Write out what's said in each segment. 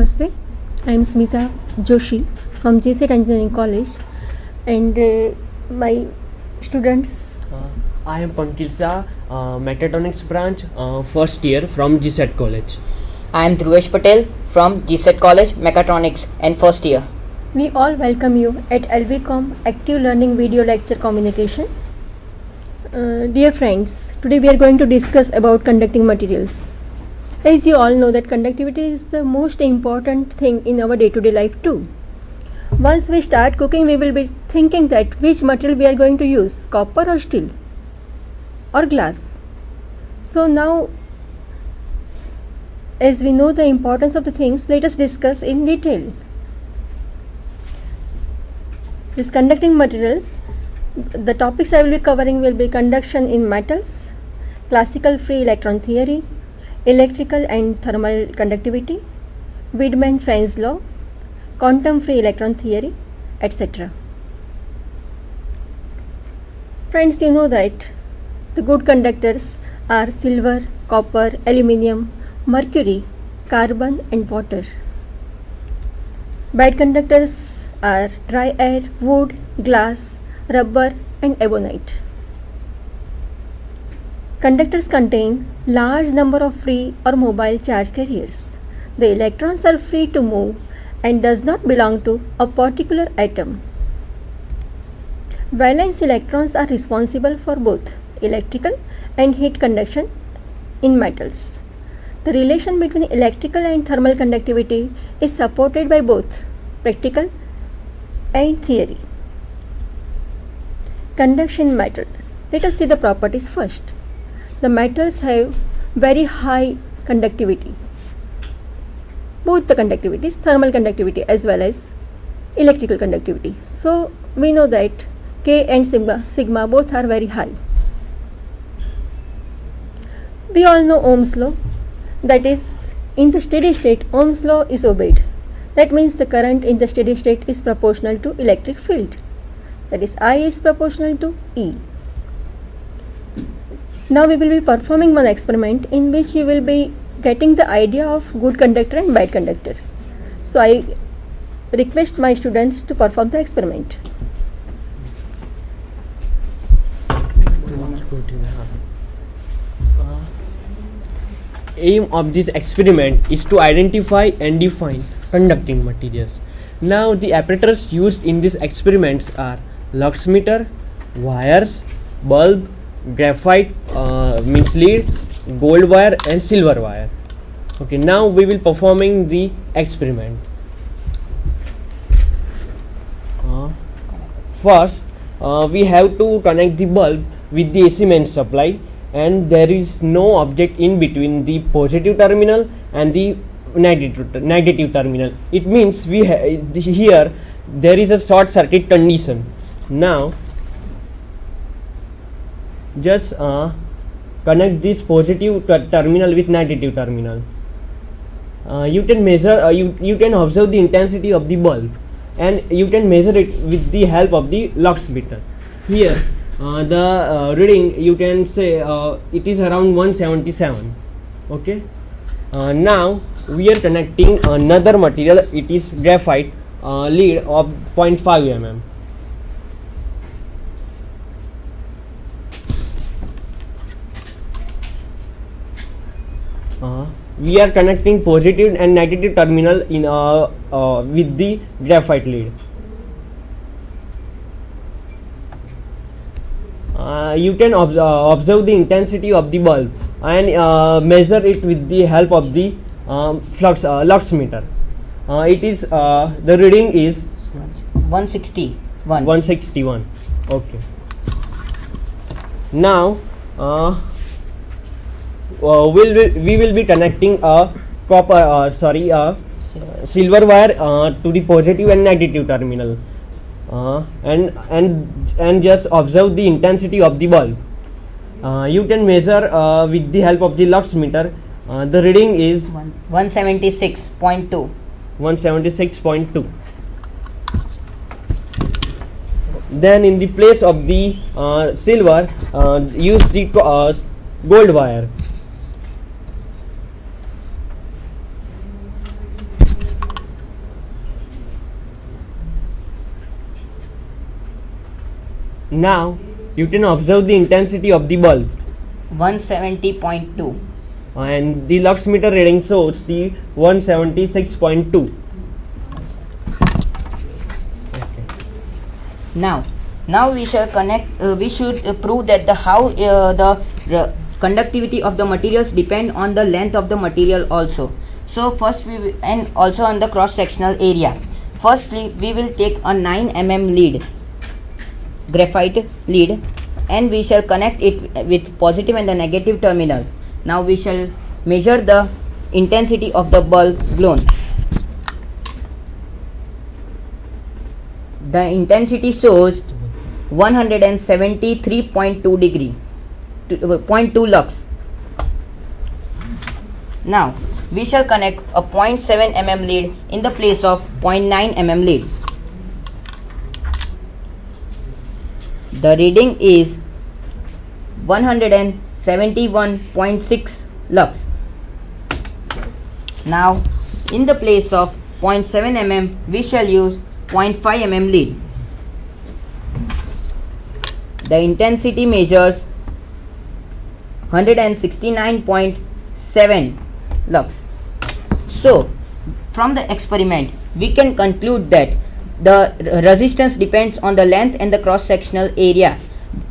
Namaste. I am Smita Joshi from GSET Engineering College, and my students. I am Pankil Shah, Mechatronics branch, first year from GSET College. I am Dhruvesh Patel from GSET College, Mechatronics and first year. We all welcome you at LVCom Active Learning Video Lecture Communication. Dear friends, today we are going to discuss about conducting materials. As you all know that conductivity is the most important thing in our day-to-day life too. Once we start cooking, we will be thinking that which material we are going to use, copper or steel or glass. So now, as we know the importance of the things, let us discuss in detail. This conducting materials, the topics I will be covering will be conduction in metals, classical free electron theory, electrical and thermal conductivity, Widman-Franz law, quantum free electron theory, etc. Friends, you know that the good conductors are silver, copper, aluminium, mercury, carbon and water. Bad conductors are dry air, wood, glass, rubber and ebonite. Conductors contain large number of free or mobile charge carriers. The electrons are free to move and does not belong to a particular atom. Valence electrons are responsible for both electrical and heat conduction in metals. The relation between electrical and thermal conductivity is supported by both practical and theory. Conduction metal. Let us see the properties first. The metals have very high conductivity. Both the conductivities, thermal conductivity as well as electrical conductivity. So we know that K and sigma both are very high. We all know Ohm's law, that is, in the steady state Ohm's law is obeyed. That means the current in the steady state is proportional to electric field, that is I is proportional to E. Now we will be performing one experiment in which you will be getting the idea of good conductor and bad conductor. So I request my students to perform the experiment. Aim of this experiment is to identify and define conducting materials. Now the apparatus used in these experiments are lux meter, wires, bulb, graphite means lead, gold wire and silver wire. Okay, now we will performing the experiment. First we have to connect the bulb with the AC main supply, and there is no object in between the positive terminal and the negative terminal. It means we here there is a short circuit condition. Now just connect this positive terminal with negative terminal. You can measure, you can observe the intensity of the bulb, and you can measure it with the help of the lux meter. Here the reading, you can say it is around 177. Okay. Now we are connecting another material, it is graphite lead of 0.5 mm. We are connecting positive and negative terminal in with the graphite lead. You can observe the intensity of the bulb and measure it with the help of the lux meter. It is the reading is 161. Okay. Now we will be connecting a silver wire to the positive and negative terminal, and just observe the intensity of the bulb. You can measure with the help of the lux meter. The reading is 176.2. 176.2. Then in the place of the silver, use the gold wire. Now you can observe the intensity of the bulb, 170.2. and the lux meter reading shows the 176.2. Now we shall connect. We should prove that the conductivity of the materials depend on the length of the material also. So first and also on the cross sectional area. Firstly, we will take a 9 mm lead, graphite lead, and we shall connect it with positive and the negative terminal. Now we shall measure the intensity of the bulb blown. The intensity shows 173.2 degree, 0.2 lux. Now we shall connect a 0.7 mm lead in the place of 0.9 mm lead. The reading is 171.6 lux. Now in the place of 0.7 mm we shall use 0.5 mm lead. The intensity measures 169.7 lux. So from the experiment we can conclude that the resistance depends on the length and the cross sectional area.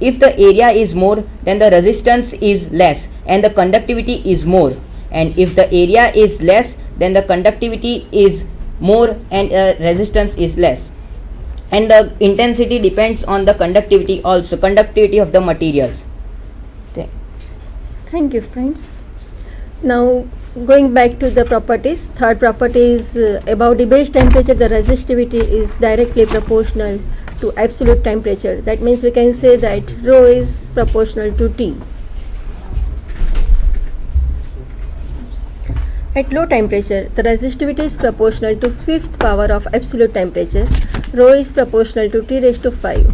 If the area is more, then the resistance is less and the conductivity is more, and if the area is less, then the conductivity is more and resistance is less. And the intensity depends on the conductivity also, conductivity of the materials. Thank you, friends. Now going back to the properties, third property is above the base temperature the resistivity is directly proportional to absolute temperature. That means we can say that rho is proportional to T. At low temperature, the resistivity is proportional to 5th power of absolute temperature. Rho is proportional to T raised to 5.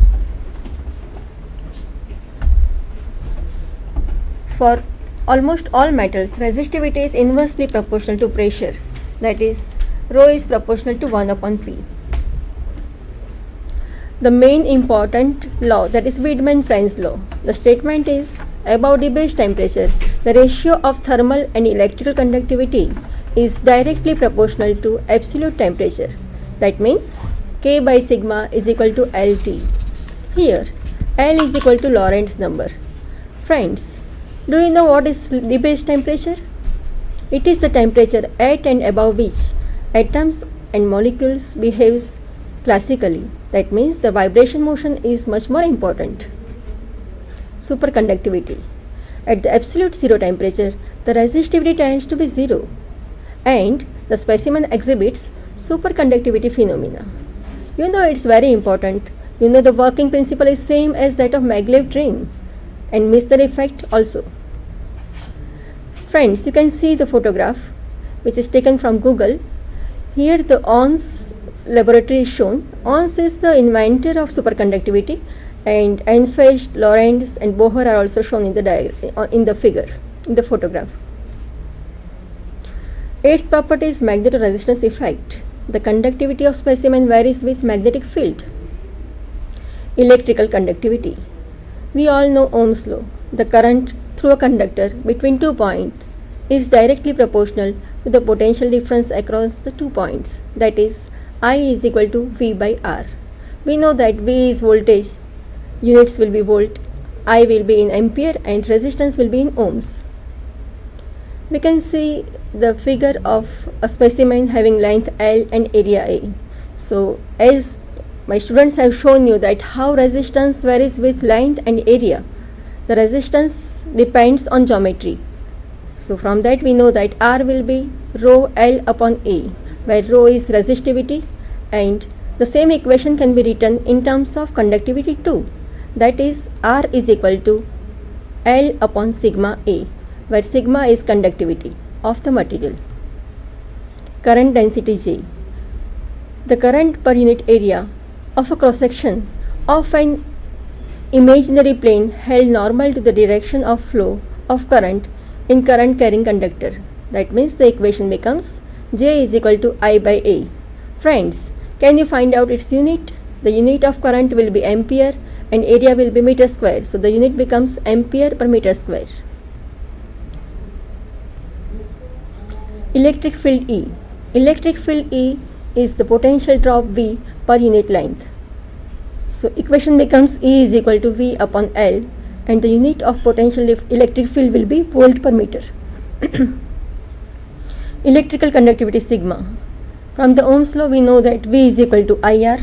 For almost all metals, resistivity is inversely proportional to pressure. That is, rho is proportional to 1 upon P. The main important law, that is Wiedemann-Franz law. The statement is, above the base temperature, the ratio of thermal and electrical conductivity is directly proportional to absolute temperature. That means K by sigma is equal to LT. Here, L is equal to Lorentz number. Friends, do you know what is the base temperature? It is the temperature at and above which atoms and molecules behaves classically. That means the vibration motion is much more important. Superconductivity. At the absolute zero temperature, the resistivity tends to be zero and the specimen exhibits superconductivity phenomena. You know it's very important. You know the working principle is same as that of maglev ring and Mister effect also. Friends, you can see the photograph which is taken from Google. Here the Onnes laboratory is shown. Onnes is the inventor of superconductivity, and Enfest, Lorentz and Bohr are also shown in the figure, in the photograph. Eighth property is magnetoresistance effect. The conductivity of specimen varies with magnetic field. Electrical conductivity. We all know Ohm's law. The current through a conductor between 2 points is directly proportional to the potential difference across the 2 points. That is, I is equal to V by R. We know that V is voltage, units will be volt, I will be in ampere and resistance will be in ohms. We can see the figure of a specimen having length L and area A. So as my students have shown you that how resistance varies with length and area. The resistance depends on geometry. So from that we know that R will be rho L upon A, where rho is resistivity, and the same equation can be written in terms of conductivity too. That is, R is equal to L upon sigma A, where sigma is conductivity of the material. Current density J. The current per unit area of a cross section of an imaginary plane held normal to the direction of flow of current in current carrying conductor. That means the equation becomes J is equal to I by A. Friends, can you find out its unit? The unit of current will be ampere and area will be meter square, so the unit becomes ampere per meter square. Electric field E. Electric field E is the potential drop V per unit length. So equation becomes E is equal to V upon L, and the unit of potential electric field will be volt per meter. Electrical conductivity sigma. From the Ohm's law we know that V is equal to IR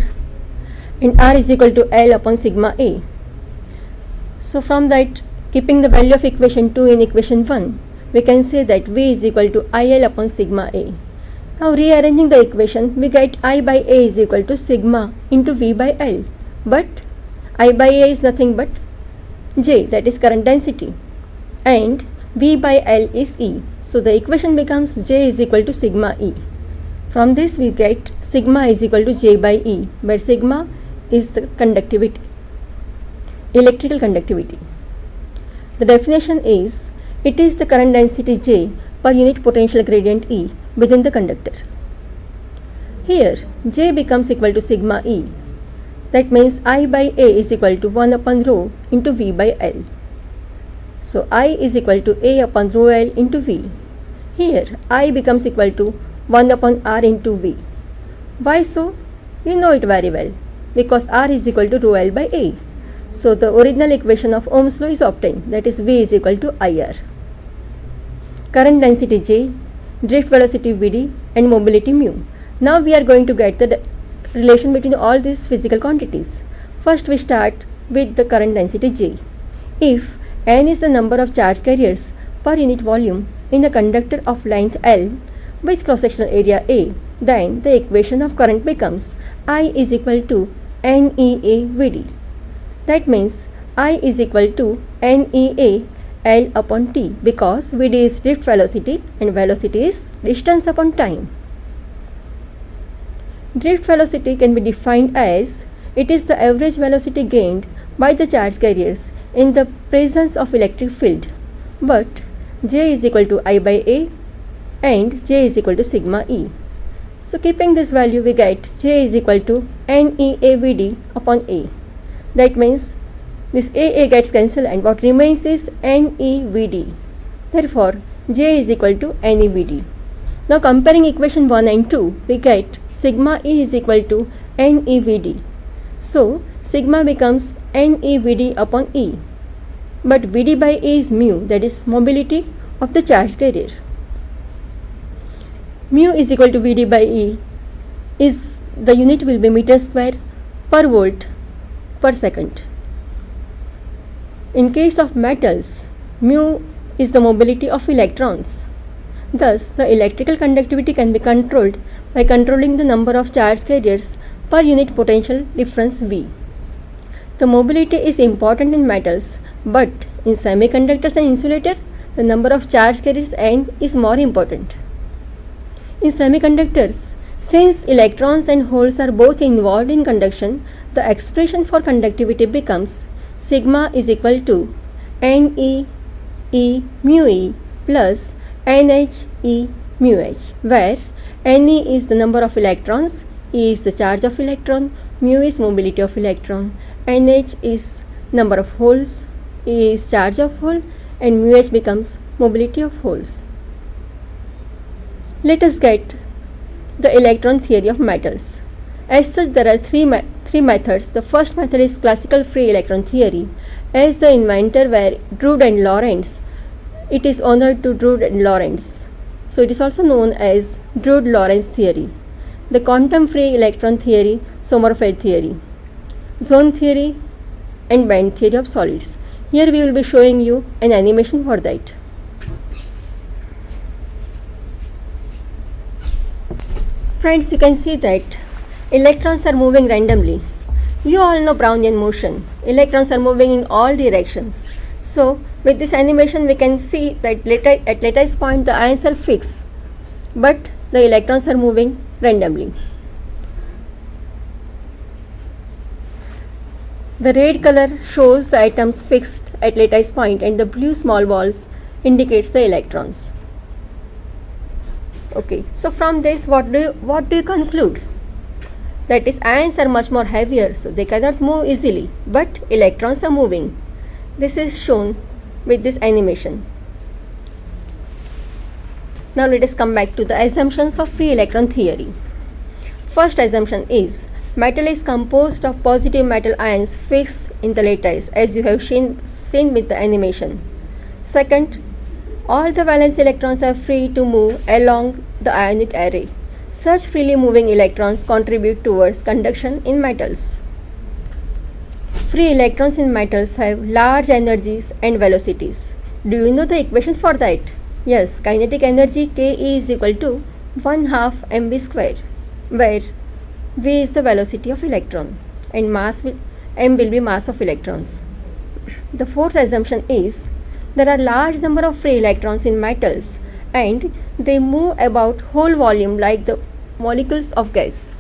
and R is equal to L upon sigma A. So from that, keeping the value of equation 2 in equation 1, we can say that V is equal to IL upon sigma A. Now rearranging the equation, we get I by A is equal to sigma into V by L, but I by A is nothing but J, that is current density, and V by L is E. So the equation becomes J is equal to sigma E. From this we get sigma is equal to J by E, where sigma is the conductivity, electrical conductivity. The definition is, it is the current density J per unit potential gradient E within the conductor. Here J becomes equal to sigma E. That means I by A is equal to 1 upon rho into V by L. So I is equal to A upon rho L into V. Here I becomes equal to 1 upon R into V. Why so? We know it very well, because R is equal to rho L by A. So the original equation of Ohm's law is obtained, that is V is equal to IR. Current density J, drift velocity Vd, and mobility mu. Now we are going to get the relation between all these physical quantities. First we start with the current density J. If N is the number of charge carriers per unit volume in a conductor of length L with cross-sectional area A, then the equation of current becomes I is equal to NEA Vd. That means I is equal to NEA L upon T, because Vd is drift velocity and velocity is distance upon time. Drift velocity can be defined as, it is the average velocity gained by the charge carriers in the presence of electric field, but J is equal to I by A and J is equal to sigma E. So keeping this value we get J is equal to NEA Vd upon A. That means this AA gets cancelled and what remains is NEVD. Therefore, J is equal to NEVD. Now comparing equation 1 and 2, we get sigma E is equal to NEVD. So, sigma becomes NEVD upon E. But Vd by A is mu, that is mobility of the charge carrier. Mu is equal to Vd by E is the unit will be meter square per volt per second. In case of metals, mu is the mobility of electrons. Thus, the electrical conductivity can be controlled by controlling the number of charge carriers per unit potential difference V. The mobility is important in metals, but in semiconductors and insulator, the number of charge carriers N is more important. In semiconductors, since electrons and holes are both involved in conduction, the expression for conductivity becomes sigma is equal to Ne E mu E plus NH E mu H, where Ne is the number of electrons, E is the charge of electron, mu is mobility of electron, NH is number of holes, E is charge of hole, and mu H becomes mobility of holes. Let us get the electron theory of metals. As such, there are three methods. The first method is classical free electron theory. As the inventor were Drude and Lorentz, it is honored to Drude and Lorentz. So it is also known as Drude-Lorentz theory. The quantum free electron theory, Sommerfeld theory, zone theory, and band theory of solids. Here we will be showing you an animation for that. Friends, you can see that electrons are moving randomly. You all know Brownian motion. Electrons are moving in all directions. So with this animation we can see that at lattice point the ions are fixed, but the electrons are moving randomly. The red color shows the atoms fixed at lattice point and the blue small balls indicates the electrons. Okay, so from this what do you conclude? That is, ions are much more heavier, so they cannot move easily, but electrons are moving. This is shown with this animation. Now let us come back to the assumptions of free electron theory. First assumption is metal is composed of positive metal ions fixed in the lattice, as you have seen with the animation. Second, all the valence electrons are free to move along the ionic array. Such freely moving electrons contribute towards conduction in metals. Free electrons in metals have large energies and velocities. Do you know the equation for that? Yes, kinetic energy Ke is equal to 1/2 mv square, where v is the velocity of electron and m will be mass of electrons. The fourth assumption is there are large number of free electrons in metals and they move about whole volume like the molecules of gas.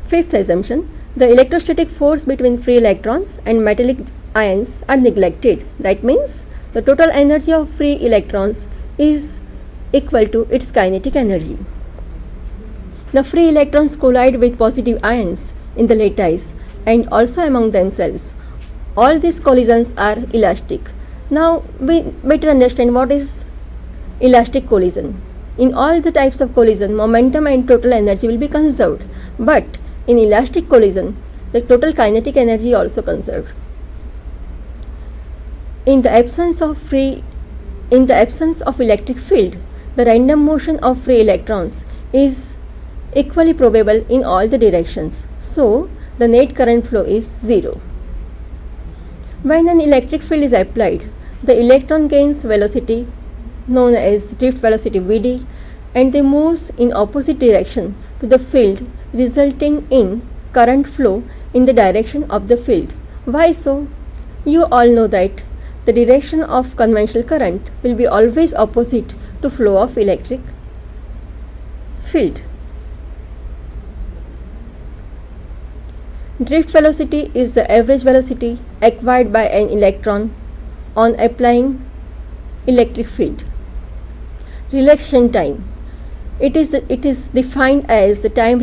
Fifth assumption, the electrostatic force between free electrons and metallic ions are neglected. That means the total energy of free electrons is equal to its kinetic energy. The free electrons collide with positive ions in the lattice and also among themselves. All these collisions are elastic. Now we better understand what is elastic collision. In all the types of collision, momentum and total energy will be conserved, but in elastic collision, the total kinetic energy also conserved. In the absence of electric field, the random motion of free electrons is equally probable in all the directions. So, the net current flow is 0. When an electric field is applied, the electron gains velocity known as drift velocity Vd, and they moves in opposite direction to the field, resulting in current flow in the direction of the field. Why so? You all know that the direction of conventional current will be always opposite to flow of electric field. Drift velocity is the average velocity acquired by an electron on applying electric field. Relaxation time. It is defined as the time